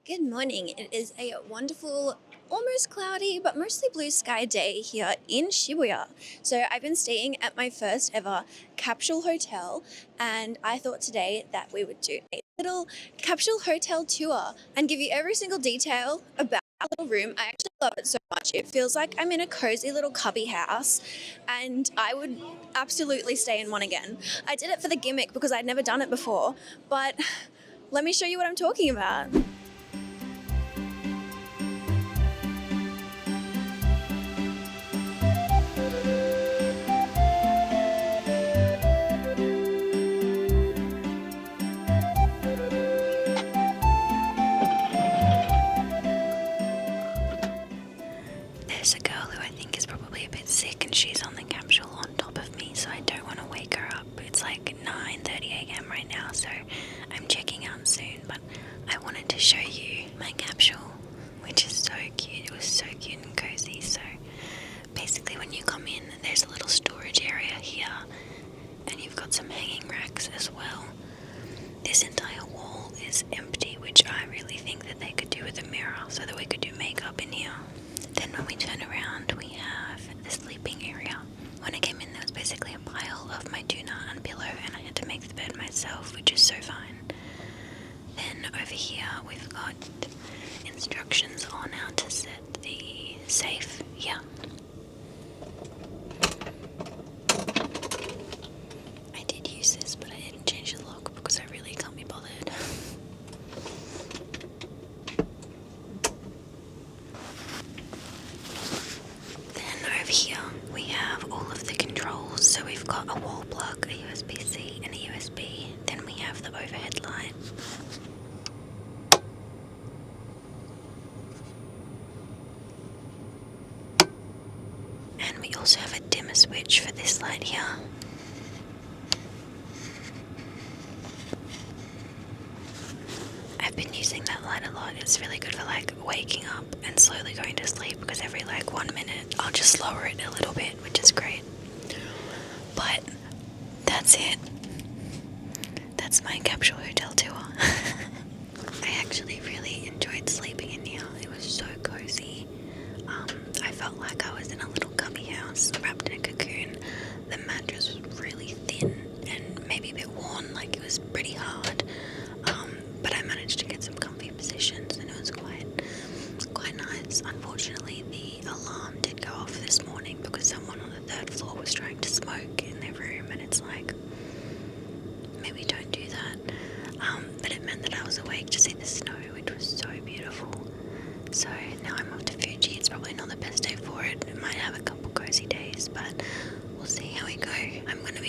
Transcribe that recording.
Good morning. It is a wonderful, almost cloudy, but mostly blue sky day here in Shibuya. So I've been staying at my first ever capsule hotel, and I thought today that we would do a little capsule hotel tour and give you every single detail about our little room. I actually love it so much. It feels like I'm in a cozy little cubby house, and I would absolutely stay in one again. I did it for the gimmick because I'd never done it before, but let me show you what I'm talking about. There's a girl who I think is probably a bit sick and she's on the capsule on top of me, so I don't want to wake her up. It's like 9:30 a.m. right now, so I'm checking out soon, but I wanted to show you my capsule, which is so cute. It was so cute and cozy. So basically when you come in, there's a little storage area here, and you've got some hanging racks as well. This entire wall is empty, which I really think that they could do with a mirror so that we could do makeup in here. Then when we turn around, we have the sleeping area. When I came in, there was basically a pile of my tuna and pillow, and I had to make the bed myself, which is so fine. Then over here, we've got instructions on how to set the safe here. I did use this, but I didn't change the lock because I really can't be bothered. Over here we have all of the controls. So we've got a wall plug, a USB-C and a USB. Then we have the overhead light. And we also have a dimmer switch for this light here. I've been using that light a lot. It's really good for like waking up and slowly going to sleep, because every like 1 minute I'll just lower it a little bit, which is great. But that's it. That's my capsule hotel tour. I actually really enjoyed sleeping in here. It was so cozy. I felt like I was in a little cubby house wrapped in a cocoon. The mattress was really thin and maybe a bit worn, like it was pretty hard. But I managed to get some comfy positions and it was quite nice. Unfortunately, the alarm did go off this morning because someone on the 3rd floor was trying to smoke in their room, and it's like, maybe don't do that. But it meant that I was awake to see the snow, which was so beautiful. So now I'm off to Fuji. It's probably not the best day for it. It might have a couple cozy days, but we'll see how we go. I'm going to be